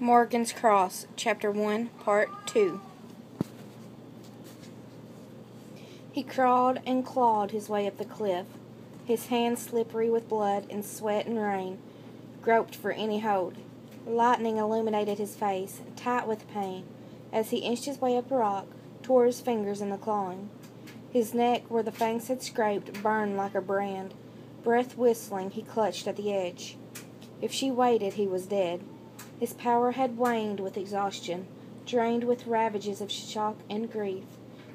Morrigan's Cross, Chapter 1, Part 2. He crawled and clawed his way up the cliff, his hands slippery with blood and sweat and rain, groped for any hold. Lightning illuminated his face, tight with pain, as he inched his way up a rock, tore his fingers in the clawing. His neck, where the fangs had scraped, burned like a brand. Breath whistling, he clutched at the edge. If she waited, he was dead. His power had waned with exhaustion, drained with ravages of shock and grief.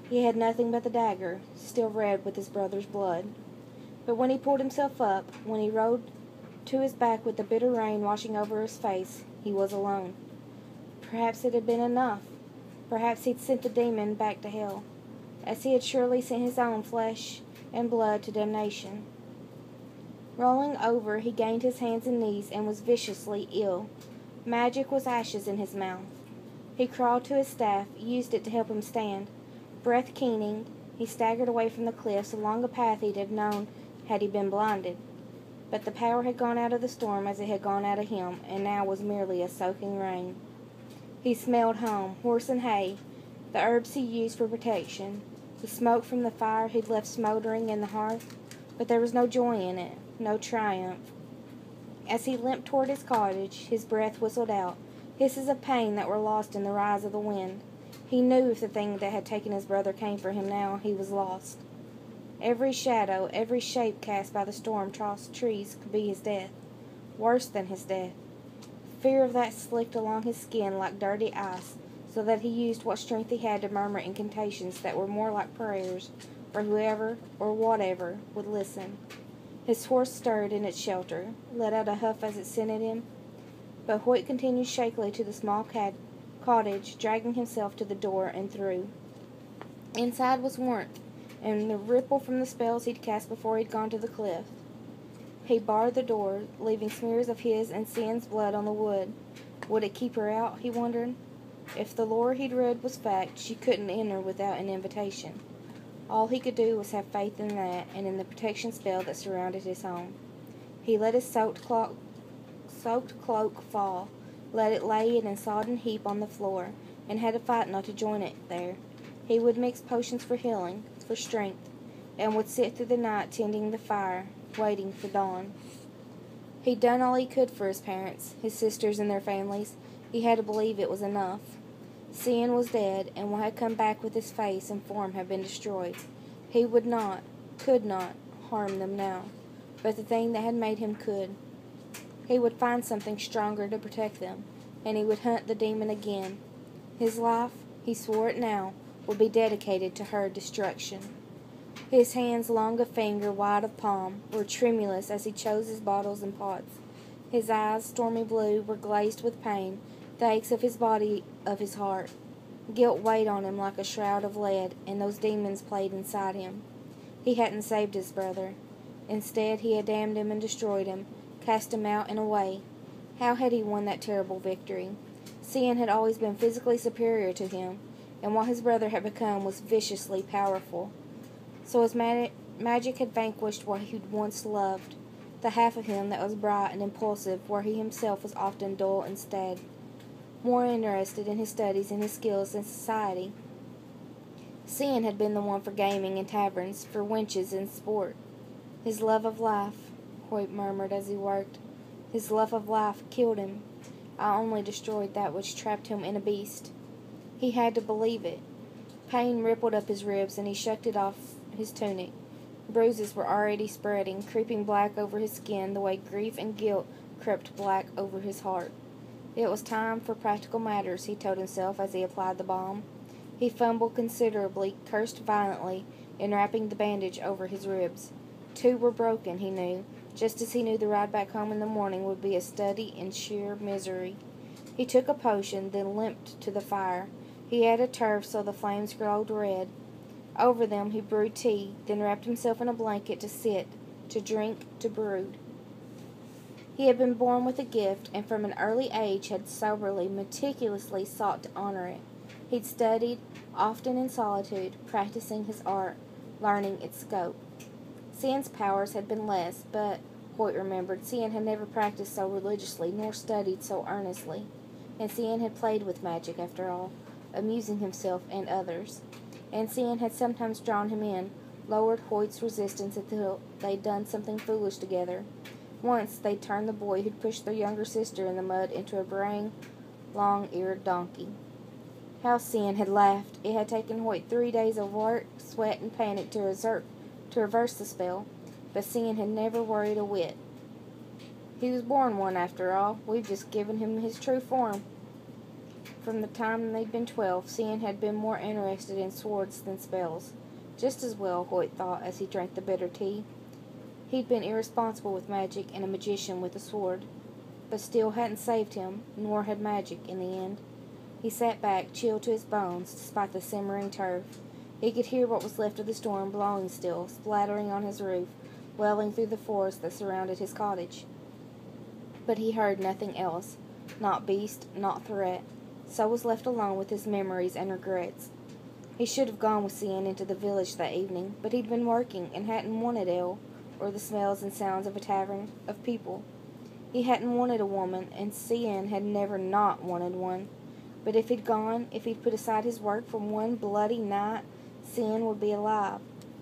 He had nothing but the dagger, still red with his brother's blood. But when he pulled himself up, when he rode to his back with the bitter rain washing over his face, he was alone. Perhaps it had been enough. Perhaps he'd sent the demon back to hell, as he had surely sent his own flesh and blood to damnation. Rolling over, he gained his hands and knees and was viciously ill. Magic was ashes in his mouth. He crawled to his staff, used it to help him stand. Breath keening, he staggered away from the cliffs along a path he'd have known had he been blinded. But the power had gone out of the storm as it had gone out of him, and now was merely a soaking rain. He smelled home, horse and hay, the herbs he used for protection, the smoke from the fire he'd left smoldering in the hearth, but there was no joy in it, no triumph. As he limped toward his cottage, his breath whistled out, hisses of pain that were lost in the rise of the wind. He knew if the thing that had taken his brother came for him now, he was lost. Every shadow, every shape cast by the storm-tossed trees could be his death. Worse than his death. Fear of that slicked along his skin like dirty ice, so that he used what strength he had to murmur incantations that were more like prayers for whoever or whatever would listen. His horse stirred in its shelter, let out a huff as it scented him, but Hoyt continued shakily to the small cottage, dragging himself to the door and through. Inside was warmth, and the ripple from the spells he'd cast before he'd gone to the cliff. He barred the door, leaving smears of his and Cian's blood on the wood. Would it keep her out, he wondered? If the lore he'd read was fact, she couldn't enter without an invitation. All he could do was have faith in that and in the protection spell that surrounded his home. He let his soaked cloak fall, let it lay in a sodden heap on the floor, and had to fight not to join it there. He would mix potions for healing, for strength, and would sit through the night tending the fire, waiting for dawn. He'd done all he could for his parents, his sisters and their families. He had to believe it was enough. Cian was dead, and what had come back with his face and form had been destroyed. He would not, could not, harm them now, but the thing that had made him could. He would find something stronger to protect them, and he would hunt the demon again. His life, he swore it now, would be dedicated to her destruction. His hands, long of finger, wide of palm, were tremulous as he chose his bottles and pots. His eyes, stormy blue, were glazed with pain, the aches of his body, of his heart. Guilt weighed on him like a shroud of lead, and those demons played inside him. He hadn't saved his brother. Instead, he had damned him and destroyed him, cast him out and away. How had he won that terrible victory? Cian had always been physically superior to him, and what his brother had become was viciously powerful. So his magic had vanquished what he'd once loved, the half of him that was bright and impulsive where he himself was often dull and staid, more interested in his studies and his skills in society. Cian had been the one for gaming and taverns, for wenches and sport. His love of life, Hoyt murmured as he worked, his love of life killed him. I only destroyed that which trapped him in a beast. He had to believe it. Pain rippled up his ribs, and he shucked it off his tunic. Bruises were already spreading, creeping black over his skin the way grief and guilt crept black over his heart. It was time for practical matters, he told himself as he applied the balm. He fumbled considerably, cursed violently, in wrapping the bandage over his ribs. 2 were broken, he knew, just as he knew the ride back home in the morning would be a study in sheer misery. He took a potion, then limped to the fire. He added turf so the flames glowed red. Over them he brewed tea, then wrapped himself in a blanket to sit, to drink, to brood. He had been born with a gift, and from an early age had soberly, meticulously sought to honor it. He'd studied, often in solitude, practicing his art, learning its scope. Cian's powers had been less, but, Hoyt remembered, Cian had never practiced so religiously, nor studied so earnestly. and Cian had played with magic after all, amusing himself and others. And Cian had sometimes drawn him in, lowered Hoyt's resistance until they'd done something foolish together. Once they'd turned the boy who'd pushed their younger sister in the mud into a braying, long-eared donkey. How Cian had laughed! It had taken Hoyt 3 days of work, sweat, and panic to reverse the spell, but Cian had never worried a whit. He was born one after all. We've just given him his true form. From the time they'd been 12, Cian had been more interested in swords than spells. Just as well, Hoyt thought as he drank the bitter tea. He'd been irresponsible with magic and a magician with a sword, but still hadn't saved him, nor had magic in the end. He sat back, chilled to his bones, despite the simmering turf. He could hear what was left of the storm blowing still, splattering on his roof, welling through the forest that surrounded his cottage. But he heard nothing else, not beast, not threat, so was left alone with his memories and regrets. He should have gone with Cian into the village that evening, but he'd been working and hadn't wanted ale, or the smells and sounds of a tavern, of people. He hadn't wanted a woman, and Cian had never not wanted one. But if he'd gone, if he'd put aside his work for one bloody night, Cian would be alive.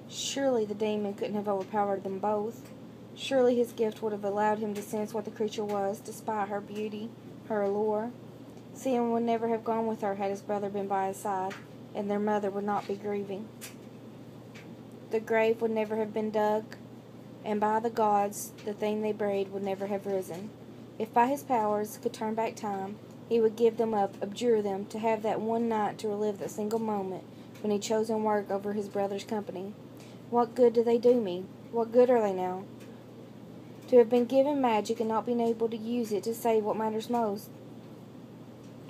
Surely the demon couldn't have overpowered them both. Surely his gift would have allowed him to sense what the creature was, despite her beauty, her allure. Cian would never have gone with her had his brother been by his side, and their mother would not be grieving. The grave would never have been dug, and by the gods, the thing they buried would never have risen. If by his powers could turn back time, he would give them up, abjure them, to have that one night to relive that single moment when he'd chosen work over his brother's company. What good do they do me? What good are they now? To have been given magic and not been able to use it to save what matters most.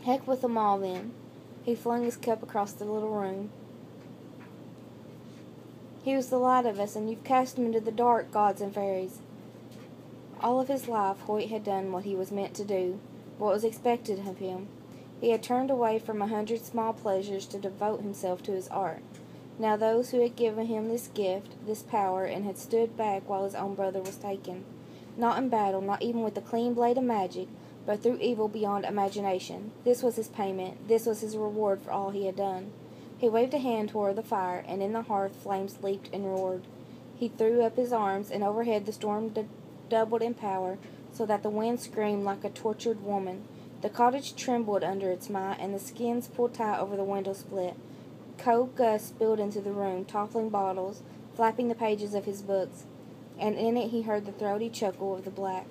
Heck with them all, then. He flung his cup across the little room. He was the light of us, and you've cast him into the dark, gods and fairies. All of his life, Hoyt had done what he was meant to do, what was expected of him. He had turned away from 100 small pleasures to devote himself to his art. Now those who had given him this gift, this power, and had stood back while his own brother was taken, not in battle, not even with the clean blade of magic, but through evil beyond imagination. This was his payment, this was his reward for all he had done. He waved a hand toward the fire, and in the hearth flames leaped and roared. He threw up his arms, and overhead the storm doubled in power, so that the wind screamed like a tortured woman. The cottage trembled under its might, and the skins pulled tight over the window split. Cold gusts spilled into the room, toppling bottles, flapping the pages of his books, and in it he heard the throaty chuckle of the black.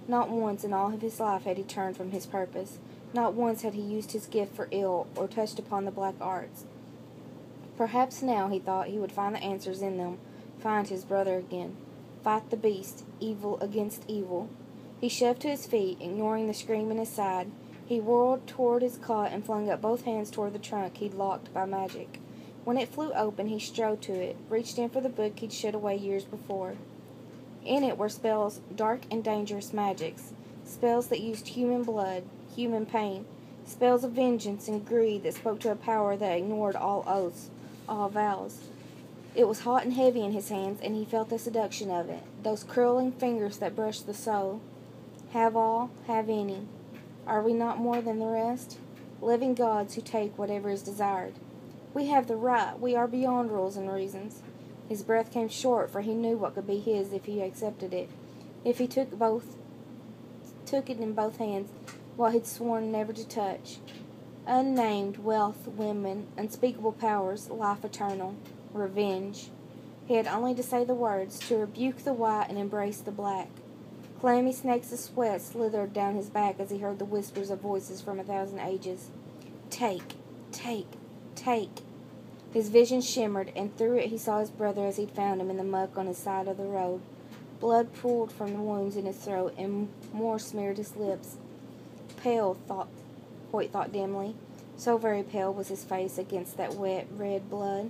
Not once in all of his life had he turned from his purpose. Not once had he used his gift for ill or touched upon the black arts. Perhaps now, he thought, he would find the answers in them, find his brother again. Fight the beast, evil against evil. He shoved to his feet, ignoring the scream in his side. He whirled toward his cot and flung up both hands toward the trunk he'd locked by magic. When it flew open, he strode to it, reached in for the book he'd shut away years before. In it were spells, dark and dangerous magics, spells that used human blood, human pain, spells of vengeance and greed that spoke to a power that ignored all oaths, all vows. It was hot and heavy in his hands, and he felt the seduction of it, those curling fingers that brushed the soul. Have all, have any. Are we not more than the rest? Living gods who take whatever is desired. We have the right. We are beyond rules and reasons. His breath came short, for he knew what could be his if he accepted it. If he took it in both hands, what he'd sworn never to touch. Unnamed wealth, women, unspeakable powers, life eternal, revenge. He had only to say the words, to rebuke the white and embrace the black. Clammy snakes of sweat slithered down his back as he heard the whispers of voices from 1,000 ages. Take, take, take. His vision shimmered, and through it he saw his brother as he'd found him in the muck on his side of the road. Blood pooled from the wounds in his throat, and more smeared his lips. Pale, Hoyt thought dimly. So very pale was his face against that wet, red blood.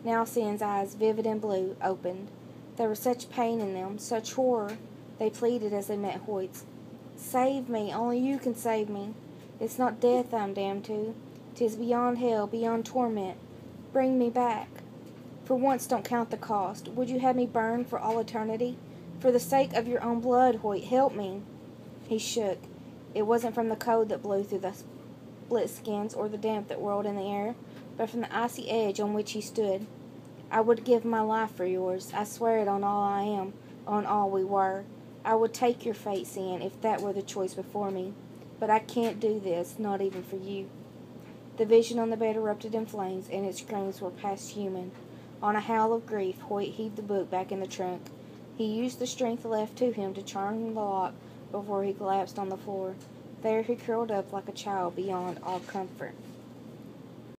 Now Cian's eyes, vivid and blue, opened. There was such pain in them, such horror. They pleaded as they met Hoyt's. Save me, only you can save me. It's not death I'm damned to. 'Tis beyond hell, beyond torment. Bring me back. For once don't count the cost. Would you have me burn for all eternity? For the sake of your own blood, Hoyt, help me. He shook. It wasn't from the cold that blew through the split skins or the damp that whirled in the air, but from the icy edge on which he stood. I would give my life for yours. I swear it on all I am, on all we were. I would take your fate, Sin, if that were the choice before me. But I can't do this, not even for you. The vision on the bed erupted in flames, and its screams were past human. On a howl of grief, Hoyt heaved the book back in the trunk. He used the strength left to him to turn the lock before he collapsed on the floor. There he curled up like a child beyond all comfort.